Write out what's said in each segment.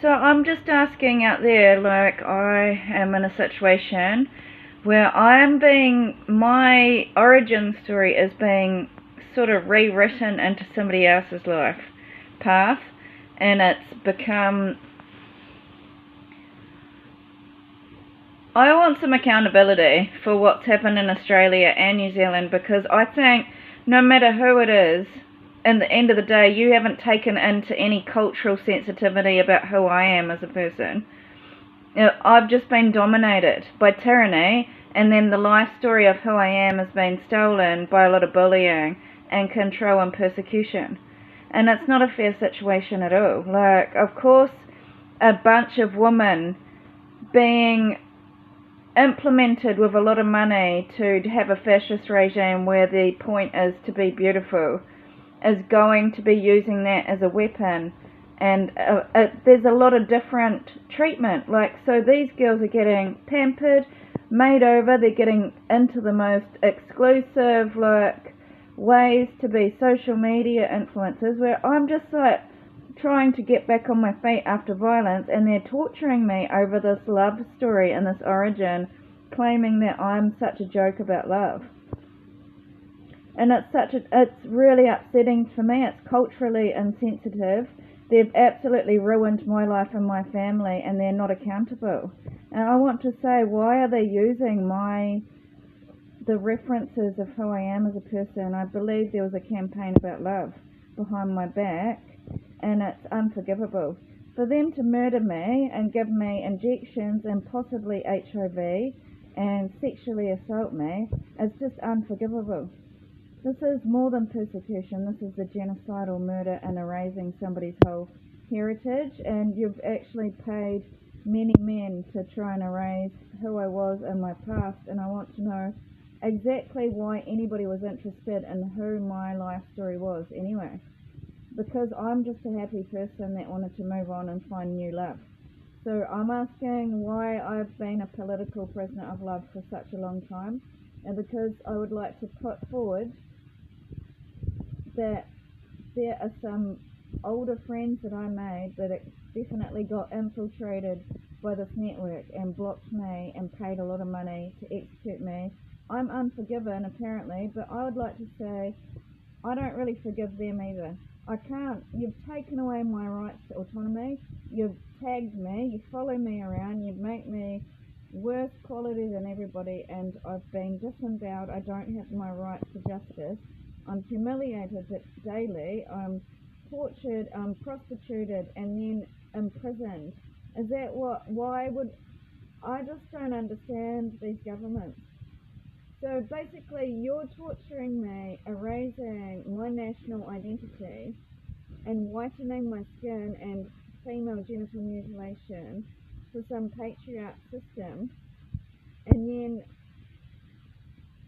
So I'm just asking out there, like I am in a situation where my origin story is being sort of rewritten into somebody else's life path, and it's become, I want some accountability for what's happened in Australia and New Zealand, because I think no matter who it is, in the end of the day, you haven't taken into any cultural sensitivity about who I am as a person. I've just been dominated by tyranny, and then the life story of who I am has been stolen by a lot of bullying and control and persecution. And it's not a fair situation at all. Like, of course, a bunch of women being implemented with a lot of money to have a fascist regime where the point is to be beautiful is going to be using that as a weapon. And there's a lot of different treatment. Like, so these girls are getting pampered, made over, they're getting into the most exclusive, like, ways to be social media influencers, where I'm just like trying to get back on my feet after violence, and they're torturing me over this love story and this origin, claiming that I'm such a joke about love. And it's really upsetting for me. It's culturally insensitive. They've absolutely ruined my life and my family, and they're not accountable. And I want to say, why are they using the references of who I am as a person? I believe there was a campaign about love behind my back, and it's unforgivable. For them to murder me and give me injections and possibly HIV and sexually assault me is just unforgivable. This is more than persecution. This is a genocidal murder and erasing somebody's whole heritage, and you've actually paid many men to try and erase who I was in my past, and I want to know exactly why anybody was interested in who my life story was anyway. Because I'm just a happy person that wanted to move on and find new love. So I'm asking why I've been a political prisoner of love for such a long time, and because I would like to put forward that there are some older friends that I made that definitely got infiltrated by this network and blocked me and paid a lot of money to execute me. I'm unforgiven apparently, but I would like to say I don't really forgive them either. I can't. You've taken away my rights to autonomy. You've tagged me. You follow me around. You've made me worse quality than everybody, and I've been disemboweled. I don't have my right to justice. I'm humiliated daily. I'm tortured. I'm prostituted, and then imprisoned. Is that what? Why would I just don't understand these governments? So basically, you're torturing me, erasing my national identity, and whitening my skin and female genital mutilation for some patriarch system, and then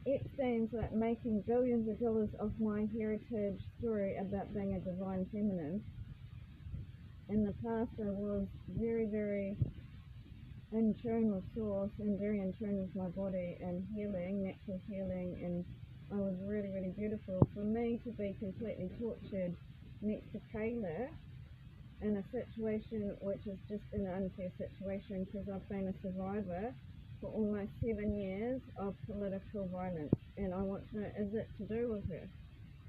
Epstein's like making billions of dollars off my heritage story about being a divine feminine. In the past, I was very, very in tune with source and very in tune with my body and healing, natural healing, and I was really, really beautiful. For me to be completely tortured next to Kayla in a situation which is just an unfair situation, because I've been a survivor for almost 7 years of political violence, and I want to know, is it to do with her?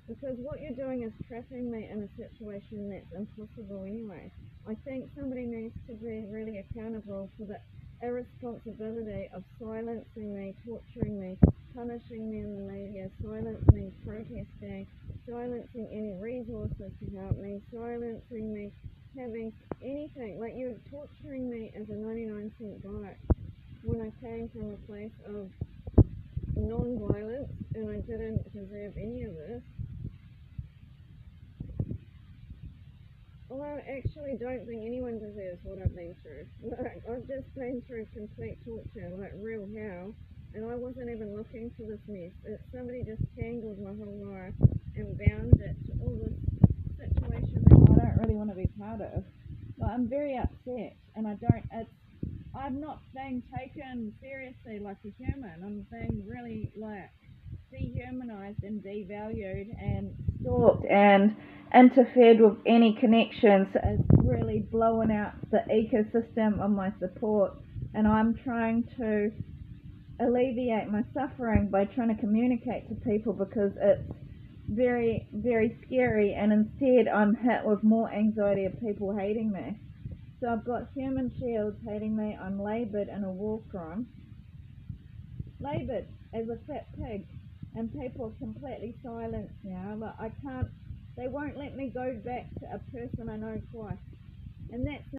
Because what you're doing is trapping me in a situation that's impossible anyway. I think somebody needs to be really accountable for the irresponsibility of silencing me, torturing me, punishing me in the media, silencing protesting, silencing any resources to help me, silencing me having anything. Like, you're torturing me as a 99-cent bite when I came from a place of non-violence and I didn't deserve any of this. Well, I actually don't think anyone deserves what I've been through. Like, I've just been through complete torture, like real hell, and I wasn't even looking for this mess. Somebody just tangled my whole life and bound it to all this situation that I don't really want to be part of. Like, I'm very upset, and I'm not being taken seriously like a human. I'm being really, like, dehumanized and devalued and stalked and interfered with any connections. It's really blowing out the ecosystem of my support, and I'm trying to alleviate my suffering by trying to communicate to people because it's very, very scary, and instead I'm hit with more anxiety of people hating me. So I've got Human Shields hating me. I'm laboured in a war crime. Laboured as a fat pig, and people are completely silenced now. Like, I can't, they won't let me go back to a person I know twice, and that's